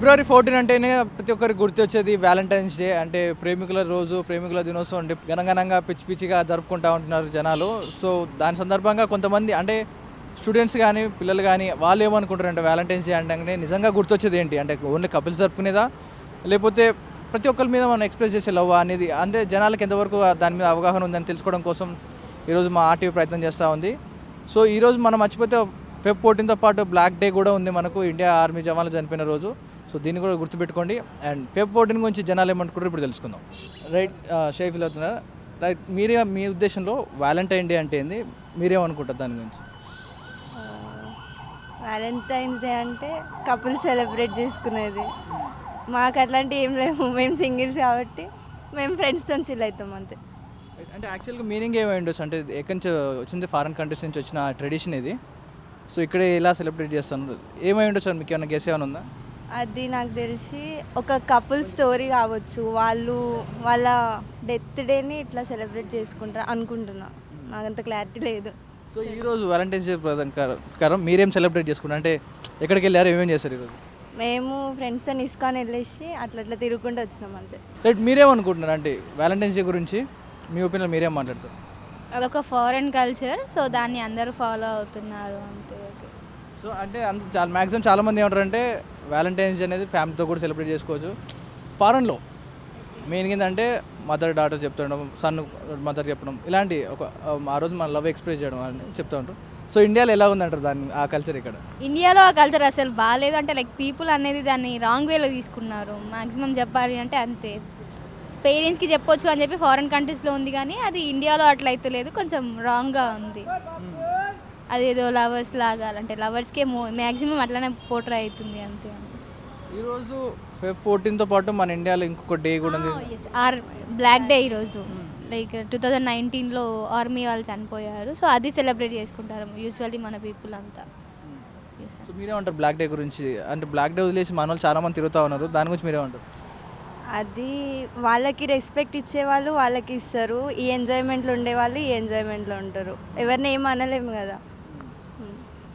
ఫిబ్రవరి 14 అంటేనే ప్రతి ఒక్కరికి గుర్తొచ్చేది వ్యాలంటైన్స్ డే. అంటే ప్రేమికుల రోజు, ప్రేమికుల దినోత్సవం అంటే ఘనంగా పిచ్చి పిచ్చిగా జరుపుకుంటూ ఉంటున్నారు జనాలు. సో దాని సందర్భంగా కొంతమంది అంటే స్టూడెంట్స్ కానీ పిల్లలు కానీ వాళ్ళు ఏమనుకుంటారు అంటే వ్యాలంటైన్స్ డే అంటే నిజంగా గుర్తొచ్చేది ఏంటి అంటే ఓన్లీ కపుల్స్ జరుపుకునేదా, లేకపోతే ప్రతి ఒక్కరి మీద మనం ఎక్స్ప్రెస్ చేసే లవ్ అనేది అంటే జనాలకు ఎంతవరకు దాని మీద అవగాహన ఉందని తెలుసుకోవడం కోసం ఈరోజు మా ఆర్టీవీ ప్రయత్నం చేస్తూ ఉంది. సో ఈరోజు మనం మర్చిపోతే ఫెబ్ 14తో పాటు బ్లాక్ డే కూడా ఉంది మనకు, ఇండియా ఆర్మీ జవాన్లు చనిపోయిన రోజు. సో దీన్ని కూడా గుర్తుపెట్టుకోండి. అండ్ ఫెబ్ 14 గురించి జనాలు ఏమనుకుంటారు ఇప్పుడు తెలుసుకుందాం. రైట్, షేక్ ఫీల్ అవుతున్నారా? రైట్, మీ ఉద్దేశంలో వ్యాలంటైన్ డే అంటే ఏంది, మీరేమనుకుంటారు దాని గురించి? వ్యాలంటైన్స్ డే అంటే కపుల్ సెలబ్రేట్ చేసుకునేది. మాకు అట్లాంటివి ఏం లేవు, మేము సింగిల్స్ కాబట్టి మేము ఫ్రెండ్స్తో చిల్ అవుతాం అంతే. అంటే యాక్చువల్గా మీనింగ్ ఏమై ఉండొచ్చు అంటే ఎక్కడి నుంచి వచ్చింది, ఫారెన్ కంట్రీస్ నుంచి వచ్చిన ట్రెడిషన్ ఇది. సో ఇక్కడ ఎలా సెలబ్రేట్ చేస్తాను ఏమై ఉండొచ్చు అని మీకు ఏమైనా గెస్ ఏమైనా ఉందా? అది నాకు తెలిసి ఒక కపుల్ స్టోరీ కావచ్చు, వాళ్ళు వాళ్ళ డెత్ డేని ఇట్లా సెలబ్రేట్ చేసుకుంటారు అనుకుంటున్నా, నాకంత క్లారిటీ లేదు. సో ఈరోజు వ్యాలంటైన్స్ డే ప్రకారం మీరేం సెలబ్రేట్ చేసుకుంటారు అంటే ఎక్కడికి వెళ్ళారు, ఏమేమి చేస్తారు ఈరోజు? మేము ఫ్రెండ్స్తో ఇస్కాన్ వెళ్ళేసి అట్లా తిరుగుకుంటూ వచ్చినాం అంతే. రైట్, మీరేమనుకుంటున్నారు అంటే వ్యాలంటైన్స్ డే గురించి మీ ఒపీనియన్ మీరేం మాట్లాడతారు? అదొక ఫారెన్ కల్చర్, సో దాన్ని అందరూ ఫాలో అవుతున్నారు అంతే. సో అంటే మ్యాక్సిమం చాలామంది ఏమంటారంటే వ్యాలంటైన్స్ డే అనేది ఫ్యామిలీతో కూడా సెలబ్రేట్ చేసుకోవచ్చు. ఫారెన్లో మెయిన్ ఏంటంటే మదర్ డాటర్ చెప్తుండడం, సన్ మదర్ చెప్పడం, ఇలాంటి ఒక ఆ రోజు మన లవ్ ఎక్స్ప్రెస్ చేయడం అని చెప్తూ ఉంటారు. సో ఇండియాలో ఎలా ఉందంటారు దాన్ని, ఆ కల్చర్ ఇక్కడ? ఇండియాలో ఆ కల్చర్ అసలు బాగాలేదు, అంటే లైక్ పీపుల్ అనేది దాన్ని రాంగ్ వేలో తీసుకున్నారు మ్యాక్సిమం చెప్పాలి అంటే. అంతే, పేరెంట్స్కి చెప్పొచ్చు అని చెప్పి ఫారెన్ కంట్రీస్లో ఉంది, కానీ అది ఇండియాలో అట్లా అయితే లేదు, కొంచెం రాంగ్గా ఉంది. అదేదో లవర్స్ లాగా అంటే లవర్స్కే మ్యాక్సిమం అట్లానే పోట్రే అవుతుంది అంతే. ఈరోజు ఫెబ్ 14తో పాటు మన ఇండియాలో ఇంకొక డే కూడా ఉంది, బ్లాక్ డే ఈరోజు. లైక్ 2019లో ఆర్మీ వాళ్ళు చనిపోయారు, సో అది సెలబ్రేట్ చేసుకుంటారు యూజువల్లీ మన పీపుల్ అంతా. సో మీరేమంటారు బ్లాక్ డే గురించి? అంటే బ్లాక్ డే వదిలేసి మన వాళ్ళు చాలామంది తిరుగుతూ ఉన్నారు, దాని గురించి మీరేమంటారు? అది వాళ్ళకి రెస్పెక్ట్ ఇచ్చేవాళ్ళు వాళ్ళకి ఇస్తారు, ఈ ఎంజాయ్మెంట్లో ఉండేవాళ్ళు ఈ ఎంజాయ్మెంట్లో ఉంటారు, ఎవరిని ఏం అనలేము కదా.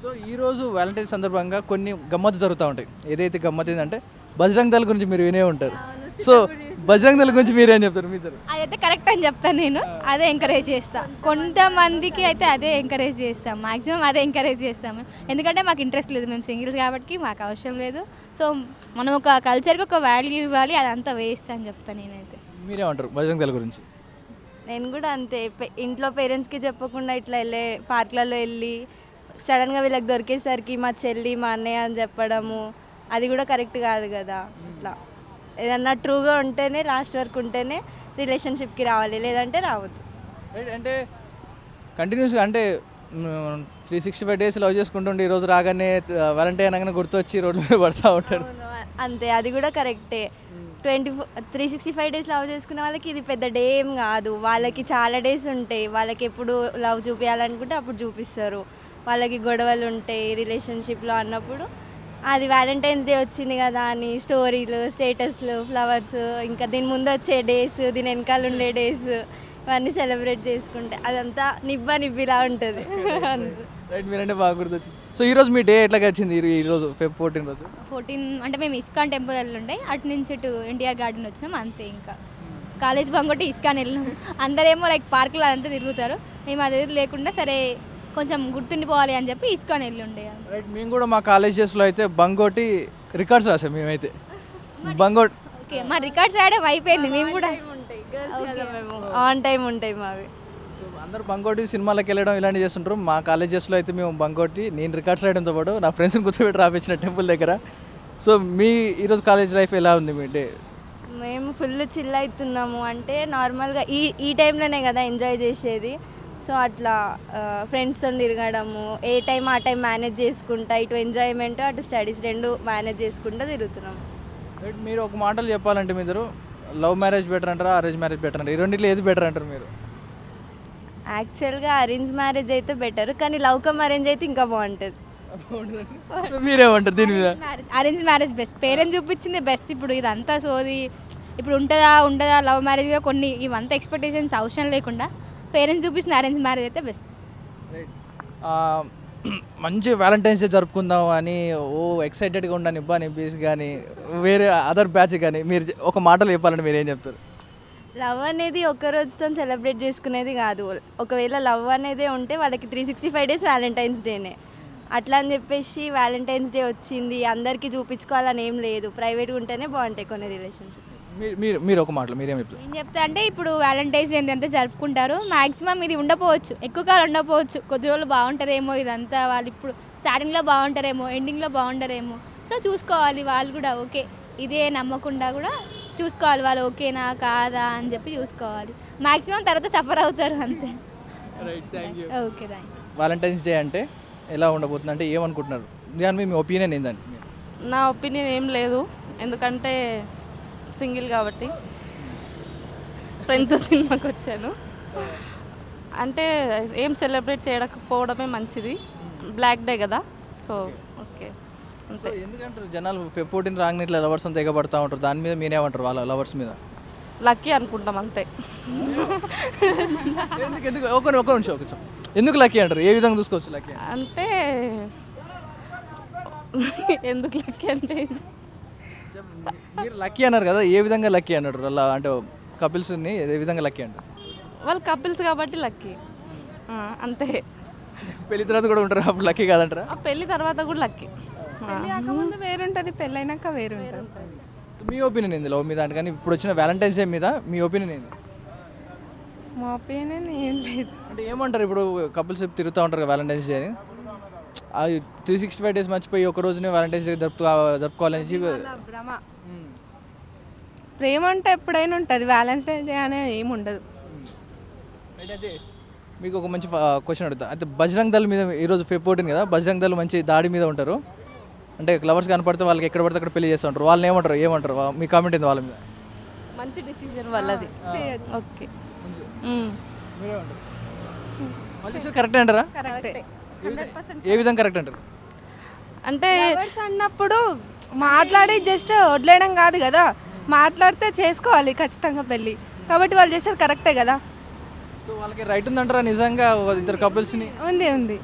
సో ఈరోజు వ్యాలంటైన్స్ సందర్భంగా కొన్ని గమ్మత్తు జరుగుతూ ఉంటాయి. ఏదైతే గమ్మత్తు ఏంటంటే బజరంగ్ దళ్ గురించి మీరు వినే ఉంటారు. సో బజరంగ్ దళ్ గురించి మీరేం చెప్తారు? మీతో అదైతే కరెక్ట్ అని చెప్తాను నేను, అదే ఎంకరేజ్ చేస్తాను. కొంతమందికి అయితే అదే ఎంకరేజ్ చేస్తాం, మ్యాక్సిమం అదే ఎంకరేజ్ చేస్తాము. ఎందుకంటే మాకు ఇంట్రెస్ట్ లేదు, మేము సింగిల్స్ కాబట్టి మాకు అవసరం లేదు. సో మనం ఒక కల్చర్కి ఒక వాల్యూ ఇవ్వాలి, అదంతా వేస్ట్ అని చెప్తాను నేనైతే. మీరేమంటారు బజరంగ్ దళ్ గురించి? నేను కూడా అంతే, ఇంట్లో పేరెంట్స్కి చెప్పకుండా ఇట్లా వెళ్ళే పార్క్లలో వెళ్ళి సడన్గా వీళ్ళకి దొరికేసరికి మా చెల్లి మా అన్నయ్య అని చెప్పడము, అది కూడా కరెక్ట్ కాదు కదా. ఇట్లా ఏదన్నా ట్రూగా ఉంటేనే లాస్ట్ వరకు ఉంటేనే రిలేషన్షిప్కి రావాలి, లేదంటే రావద్దు. రైట్, అంటే కంటిన్యూస్గా అంటే 365 days లవ్ చేసుకుంటుండే ఈరోజు రాగానే వ్యాలంటైన్ అనగానే గుర్తొచ్చి రోడ్ల మీద పడుతూ ఉంటారు. అంతే, అది కూడా కరెక్టే. 365 days లవ్ చేసుకునే వాళ్ళకి ఇది పెద్ద డే ఏం కాదు, వాళ్ళకి చాలా డేస్ ఉంటాయి, వాళ్ళకి ఎప్పుడు లవ్ చూపించాలనుకుంటే అప్పుడు చూపిస్తారు, వాళ్ళకి గొడవలు ఉంటాయి రిలేషన్షిప్లో అన్నప్పుడు. అది వ్యాలంటైన్స్ డే వచ్చింది కదా అని స్టోరీలు, స్టేటస్లు, ఫ్లవర్స్, ఇంకా దీని ముందు వచ్చే డేస్, దీని వెనకాల ఉండే డేస్, ఇవన్నీ సెలబ్రేట్ చేసుకుంటే అదంతా నిబ్బిలా ఉంటుంది. రైట్, మీరంటే బాగా గుర్తొచ్చింది. సో ఈరోజు మీ డే ఎట్లా గడిచింది? ఈరోజు ఫెబ్ 14 రోజు 14 అంటే మేము ఇస్కాన్ టెంపుల్ వెళ్ళుండే, అటు నుంచి ఇటు ఎన్టీఆర్ గార్డెన్ వచ్చినాం అంతే. ఇంకా కాలేజ్ బంగొట్టి ఇస్కాన్ వెళ్ళినాం, అందరేమో లైక్ పార్కులో అదంతా తిరుగుతారు, మేము అది లేకుండా సరే కొంచెం గుర్తుండిపోవాలి అని చెప్పి ఇస్కాన్ వెళ్ళి ఉండే. రైట్, మేము కూడా మా కాలేజ్ డేస్లో అయితే బంగొట్టి రికార్డ్స్ రాసాం మేమైతే. బంగోట్ ఓకే, మా రికార్డ్స్ రాయడం అయిపోయింది, మేము కూడా ఆన్ టైం ఉంటాయి మావి. అందరూ బంగోటి సినిమాలకు వెళ్ళడం ఇలాంటివి చేస్తుంటారు. మా కాలేజెస్లో అయితే మేము బంగోటి నేను రికార్డ్స్ రాయడంతో పాటు నా ఫ్రెండ్స్ని కూర్చోబెట్టి రాపించిన టెంపుల్ దగ్గర. సో మీ ఈరోజు కాలేజ్ లైఫ్ ఎలా ఉంది మీ డే? మేము ఫుల్ చిల్ అవుతున్నాము, అంటే నార్మల్గా ఈ టైంలోనే కదా ఎంజాయ్ చేసేది. సో అట్లా ఫ్రెండ్స్తో తిరగడము, ఏ టైం ఆ టైం మేనేజ్ చేసుకుంటా, ఇటు ఎంజాయ్మెంట్ అటు స్టడీస్ రెండు మేనేజ్ చేసుకుంటూ తిరుగుతున్నాము. రైట్, మీరు ఒక మాటలు చెప్పాలంటే మీరు లవ్ మ్యారేజ్ బెటర్ అంటారా, అరేంజ్ మ్యారేజ్ బెటర్ అంటారా? ఈ రెండిట్లో ఏది బెటర్ అంటారు మీరు? యాక్చువల్గా అరేంజ్ మ్యారేజ్ అయితే బెటర్, కానీ లవ్ కమ్ అరేంజ్ అయితే ఇంకా బాగుంటుంది. మీరేమంటారు దీని మీద? అరేంజ్ మ్యారేజ్ బెస్ట్, పేరెంట్స్ చూపించింది బెస్ట్. ఇప్పుడు ఇదంతా సోది, ఇప్పుడు ఉండదా లవ్ మ్యారేజ్గా కొన్ని ఇవంతా ఎక్స్పెక్టేషన్స్ అవసరం లేకుండా పేరెంట్స్ చూపించిన అరేంజ్ మ్యారేజ్ అయితే బెస్ట్. రైట్, మంచి వ్యాలంటైన్స్ డే జరుపుకుందాం అని ఎక్సైటెడ్గా ఉండాలి నిబ్బా నిబ్బేసి కానీ వేరే అదర్ బ్యాచ్ కానీ మీరు ఒక మాటలో చెప్పాలంటే మీరు ఏం చెప్తారు? లవ్ అనేది ఒక రోజుతో సెలబ్రేట్ చేసుకునేది కాదు. ఒకవేళ లవ్ అనేదే ఉంటే వాళ్ళకి 365 డేస్ వ్యాలంటైన్స్ డేనే. అట్లా అని చెప్పేసి వ్యాలంటైన్స్ డే వచ్చింది అందరికీ చూపించుకోవాలని ఏం లేదు. ప్రైవేట్గా ఉంటేనే బాగుంటాయి కొన్ని రిలేషన్షిప్. మీరు ఒక మాటలో మీరేం చెప్తారు? ఏం చెప్తా అంటే ఇప్పుడు వ్యాలంటైన్స్ డే ఎంత జరుపుకుంటారు, మ్యాక్సిమం ఇది ఉండకపోవచ్చు, ఎక్కువ కాలం ఉండకపోవచ్చు, కొద్ది రోజులు బాగుంటారేమో, ఇదంతా వాళ్ళు ఇప్పుడు స్టార్టింగ్లో బాగుంటారేమో, ఎండింగ్లో బాగుంటారేమో. సో చూసుకోవాలి వాళ్ళు కూడా, ఓకే ఇదే నమ్మకుండా కూడా చూసుకోవాలి వాళ్ళు ఓకేనా కాదా అని చెప్పి చూసుకోవాలి. మ్యాక్సిమం తర్వాత సఫర్ అవుతారు అంతే. Okay thank you. Valentine's day అంటే ఎలా ఉండబోతుంది అంటే ఏమనుకుంటున్నారు? దాని మీద మీ ఒపీనియన్ ఏందండి? నా ఒపీనియన్ ఏం లేదు, ఎందుకంటే సింగిల్ కాబట్టి. ఫ్రెండ్తో సినిమాకి వచ్చాను అంటే ఏం సెలబ్రేట్ చేయకపోవడమే మంచిది. బ్లాక్ డే కదా, సో ఓకే అంతే. ఎందుకంటారు జనాలు Feb 14 రాగానే ఇట్లా లవర్స్ అంతా ఎగబడతా ఉంటారు, దాని మీద మీరేమంటారు వాళ్ళ లవర్స్ మీద? లక్కీ అనుకుంటాం అంతే. ఎందుకు ఒక నిమిషం ఎందుకు లక్కీ అంటారు? ఏ విధంగా చూసుకోవచ్చు లక్కీ అంటే ఎందుకు లక్కీ అంటే మీరు లక్కీ అన్నారు కదా, ఏ విధంగా లక్కీ అన్నారు అలా అంటే కపిల్స్ని ఏ విధంగా లక్కీ అంటారు? వాళ్ళు కపిల్స్ కాబట్టి లక్కీ అంతే. పెళ్లి తర్వాత కూడా ఉంటారు అప్పుడు లక్కీ కాదంటారా? ఆ పెళ్లి తర్వాత కూడా లక్కీ. పెళ్ళి కాకముందు వేరుంటుంది, పెళ్ళైనాక వేరుంటుంది. మీ ఒపీనియన్ ఏంది లవ్ మీద అంటే? కానీ ఇప్పుడు వచ్చిన వ్యాలంటైన్స్ డే మీద మీ ఒపీనియన్ ఏంది? మా ఒపీనియన్ ఏం లేదు. అంటే ఏమంటారు ఇప్పుడు కపుల్స్ తిరుగుతూ ఉంటారు కదా వ్యాలంటైన్స్ డే అని, 365 డేస్ మర్చిపోయి ఒక రోజునే వ్యాలంటైన్స్ డే జరుపుకోవాలని చెప్పి వాళ్ళ భ్రమ. ప్రేమ అంటే ఎప్పుడైనా ఉంటుంది, వ్యాలెన్స్ డే అనే ఏమి ఉండదు. అయితే మీకు ఒక మంచి క్వశ్చన్ అడుగుతా. అయితే బజరంగ్ దళ్ మీద ఈరోజు Feb 14 కదా, బజరంగ్ దళ్ మంచి దాడి మీద ఉంటారు అంటే లవర్స్ కనపడితే వాళ్ళకి ఎక్కడ పడితే అక్కడ పెళ్లి చేస్తూ ఉంటారు. వాళ్ళని ఏమంటారు మీ కామెంట్ ఏంది వాళ్ళ మీద? మంచి డిసిజన్ వాళ్ళది. ఓకే కరెక్ట్ అంటారా? కరెక్టే. ఏ విధంగా కరెక్ట్ అంటారు? అంటే Lovers అన్నప్పుడు మాట్లాడి జస్ట్ వదిలేయడం కాదు కదా, మాట్లాడితే చేసుకోవాలి ఖచ్చితంగా పెళ్ళి. కాబట్టి వాళ్ళు చేసేది కరెక్టే కదా. సో వాళ్ళకి రైట్ ఉందంటారా నిజంగా ఇద్దరు కపుల్స్ని? ఉంది ఉంది.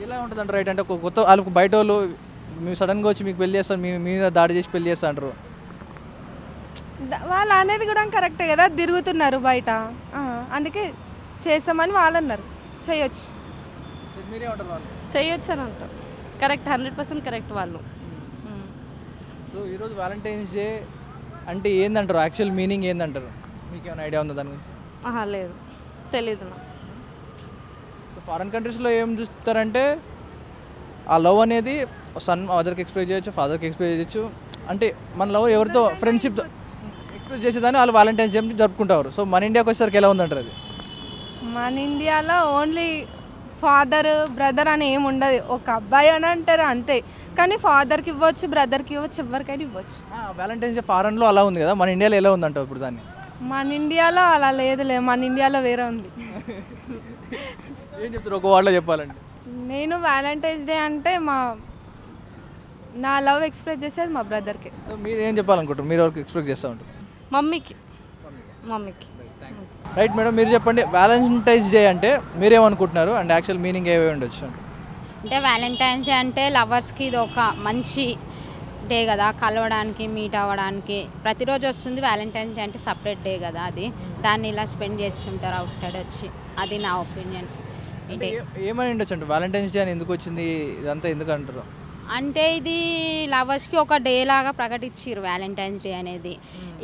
ఎలా ఉంటుంది అంటే రైట్ అంటే ఒక కొత్త వాళ్ళకు బయట వాళ్ళు మేము సడన్గా వచ్చి మీకు పెళ్లి చేస్తాను, మీ మీద దాడి చేసి పెళ్లి చేస్తా అంటారు. వాళ్ళు అనేది కూడా కరెక్టే కదా, తిరుగుతున్నారు బయట, అందుకే చేస్తామని వాళ్ళు అన్నారు. చేయొచ్చు. మీరేమంటారు వాళ్ళు? చేయొచ్చు అని అంటారు. కరెక్ట్, 100% కరెక్ట్ వాళ్ళు. సో ఈరోజు వ్యాలంటైన్స్ డే అంటే ఏందంటారు? Actual meaning ఏందంటారు? మీకు ఏమైనా ఐడియా ఉందా దాని గురించి? ఆహా లేదు, తెలీదు నాకు. సో ఫారెన్ కంట్రీస్లో ఏం చూస్తారంటే ఆ లవ్ అనేది సన్ మదర్కి ఎక్స్ప్రెస్ చేయొచ్చు, ఫాదర్కి ఎక్స్ప్రెస్ చేయొచ్చు. అంటే మన లవ్ ఎవరితో ఫ్రెండ్షిప్ ఎక్స్ప్రెస్ చేసేదాన్ని వాళ్ళు వ్యాలంటైన్స్ డే జరుపుకుంటారు. సో మన ఇండియాకి వచ్చేసరికి ఎలా ఉందంటారు అది? మన ఇండియాలో ఓన్లీ ఫాదర్ బ్రదర్ అని ఏమి ఉండదు. ఒక అబ్బాయి అని అంటారు అంతే, కానీ ఫాదర్కి ఇవ్వచ్చు, బ్రదర్కి ఇవ్వచ్చు, ఎవరికైనా ఇవ్వచ్చు. వ్యాలంటైన్స్ డే ఫారెన్లో అలా ఉంది కదా, మన ఇండియాలో ఎలా ఉందంటావు ఇప్పుడు దాన్ని? మన ఇండియాలో అలా లేదులే, మన ఇండియాలో వేరే ఉంది. ఏం చెప్తారు ఒక వార్డ్లో చెప్పాలంటే? నేను వ్యాలంటైన్స్ డే అంటే నా లవ్ ఎక్స్ప్రెస్ చేసేది మా బ్రదర్కి. సో మీరు ఏం చెప్పాలనుకుంటారు? మీరు ఎవరికి ఎక్స్ప్రెస్ చేస్తూ ఉంటారు? మమ్మీకి. రైట్ మేడం, మీరు చెప్పండి వ్యాలంటైన్స్ డే అంటే మీరేమనుకుంటున్నారు అండ్ యాక్చువల్ మీనింగ్ ఏవే ఉండొచ్చు? అంటే వ్యాలంటైన్స్ డే అంటే లవర్స్కి ఇది ఒక మంచి డే కదా, కలవడానికి, మీట్ అవ్వడానికి. ప్రతిరోజు వస్తుంది వ్యాలంటైన్స్ డే అంటే సపరేట్ డే కదా, అది దాన్ని ఇలా స్పెండ్ చేస్తుంటారు అవుట్ సైడ్ వచ్చి. అది నా ఒపీనియన్. ఏమని ఉండొచ్చు అంటే వ్యాలంటైన్స్ డే అని ఎందుకు వచ్చింది ఇదంతా ఎందుకు అంటారు? అంటే ఇది లవర్స్కి ఒక డే లాగా ప్రకటించారు వ్యాలంటైన్స్ డే అనేది.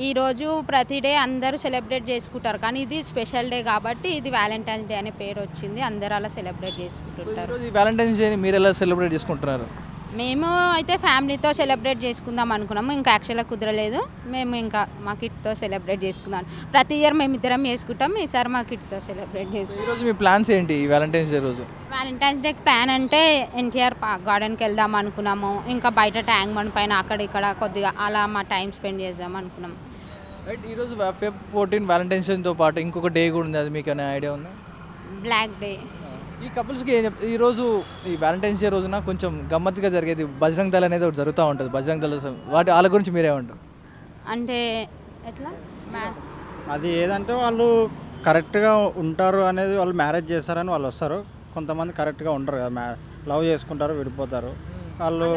ఈరోజు ప్రతి డే అందరూ సెలబ్రేట్ చేసుకుంటారు, కానీ ఇది స్పెషల్ డే కాబట్టి ఇది వ్యాలంటైన్స్ డే అనే పేరు వచ్చింది. అందరూ అలా సెలబ్రేట్ చేసుకుంటుంటారు. ఈ వ్యాలంటైన్స్ డేని మీరు ఎలా సెలబ్రేట్ చేసుకుంటున్నారు? మేము అయితే ఫ్యామిలీతో సెలబ్రేట్ చేసుకుందాం అనుకున్నాము, ఇంకా యాక్చువల్గా కుదరలేదు. మేము ఇంకా మా కిట్తో సెలబ్రేట్ చేసుకుందాం. ప్రతి ఇయర్ మేము ఇద్దరం చేసుకుంటాం, ఈసారి మా కిట్తో సెలబ్రేట్ చేసుకుంటాం. ఈరోజు మీ ప్లాన్స్ ఏంటి ఈ వ్యాలంటైన్స్ డే రోజు? వ్యాలంటైన్స్ డే ప్లాన్ అంటే ఎన్టీఆర్ గార్డెన్కి వెళ్దాం అనుకున్నాము, ఇంకా బయట ట్యాంక్ బండ్ పైన అక్కడ ఇక్కడ కొద్దిగా అలా మా టైం స్పెండ్ చేద్దాం అనుకున్నాము. రైట్, ఈరోజు Feb 14 వ్యాలంటైన్స్ డేతో పాటు ఇంకొక డే కూడా ఉంది, అది మీకు ఏమైనా ఐడియా ఉందా? Black day. ఈ కపుల్స్కి ఏం చెప్తారు? ఈరోజు ఈ వ్యాలంటైన్స్ డే రోజున కొంచెం గమ్మత్తుగా జరిగేది బజరంగ్ దళ్ అనేది ఒకటి జరుగుతూ ఉంటుంది, బజరంగ్ దళ్ వాళ్ళ గురించి మీరేమంటారు? అంటే ఎట్లా అది ఏదంటే వాళ్ళు కరెక్ట్గా ఉంటారు అనేది, వాళ్ళు మ్యారేజ్ చేస్తారని వాళ్ళు వస్తారు. కొంతమంది కరెక్ట్గా ఉండరు కదా, లవ్ చేసుకుంటారు విడిపోతారు, వాళ్ళు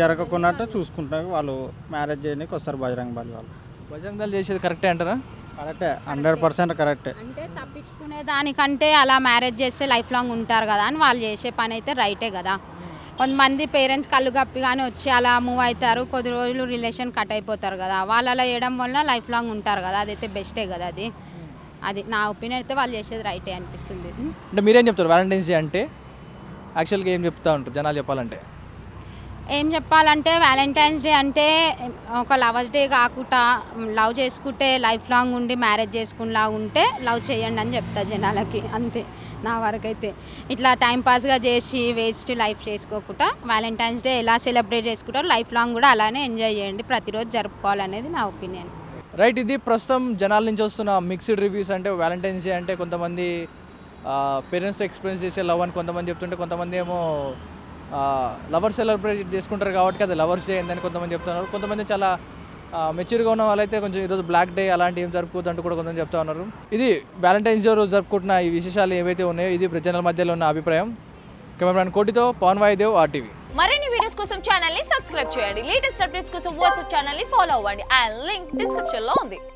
జరగకున్నట్టు చూసుకుంటారు, వాళ్ళు మ్యారేజ్ చేయడానికి వస్తారు బజరంగ బలి వాళ్ళు. బజరంగ దళ్ చేసేది కరెక్టే అంటారా? కరెక్టే, 100% కరెక్టే. అంటే తప్పించుకునే దానికంటే అలా మ్యారేజ్ చేస్తే లైఫ్ లాంగ్ ఉంటారు కదా అని వాళ్ళు చేసే పని అయితే రైటే కదా. కొంతమంది పేరెంట్స్ కళ్ళు కప్పిగానే వచ్చి అలా మూవ్ అవుతారు, కొద్ది రోజులు రిలేషన్ కట్ అయిపోతారు కదా, వాళ్ళు అలా చేయడం వల్ల లైఫ్ లాంగ్ ఉంటారు కదా, అదైతే బెస్టే కదా. అది నా ఒపీనియన్ అయితే వాళ్ళు చేసేది రైటే అనిపిస్తుంది. అంటే మీరేం చెప్తారు వ్యాలంటైన్స్ డే అంటే? యాక్చువల్గా ఏం చెప్తా ఉంటారు జనాలు చెప్పాలంటే? ఏం చెప్పాలంటే వ్యాలంటైన్స్ డే అంటే ఒక లవర్స్ డే కాకుండా లవ్ చేసుకుంటే లైఫ్ లాంగ్ ఉండి మ్యారేజ్ చేసుకునేలా ఉంటే లవ్ చేయండి అని చెప్తా జనాలకి, అంతే నా వరకైతే. ఇట్లా టైంపాస్గా చేసి వేస్ట్ లైఫ్ చేసుకోకుండా వ్యాలంటైన్స్ డే ఎలా సెలబ్రేట్ చేసుకుంటారో లైఫ్ లాంగ్ కూడా అలానే ఎంజాయ్ చేయండి, ప్రతిరోజు జరుపుకోవాలనేది నా ఒపీనియన్. రైట్, ఇది ప్రస్తుతం జనాల నుంచి వస్తున్న మిక్స్డ్ రివ్యూస్. అంటే వ్యాలంటైన్స్ డే అంటే కొంతమంది పేరెంట్స్ ఎక్స్పీరియన్స్ చేసే లవ్ అని కొంతమంది చెప్తుంటే, కొంతమంది ఏమో లవర్స్ సెలబ్రేట్ చేసుకుంటారు కాబట్టి అది లవర్స్ డే అయిందని కొంతమంది చెప్తున్నారు. కొంతమంది చాలా మెచ్యూర్గా ఉన్న వాళ్ళైతే కొంచెం ఈరోజు బ్లాక్ డే అలాంటి ఏం జరుపుకోవద్దంటూ కూడా కొంతమంది చెప్తా ఉన్నారు. ఇది వ్యాలంటైన్స్ డే రోజు జరుపుకుంటున్న ఈ విశేషాలు ఏవైతే ఉన్నాయో ఇది జనాల మధ్యలో ఉన్న అభిప్రాయం. కెమెరామెన్ కోటితో పవన్ వాయుదేవ్, RTV. మరిన్ని వీడియోస్ కోసం ఛానల్ ని సబ్స్క్రైబ్ చేయండి. లేటెస్ట్ అప్డేట్స్ కోసం వాట్సాప్ ఛానల్ ని ఫాలో అవ్వండి. ఆ లింక్ డిస్క్రిప్షన్ లో ఉంది.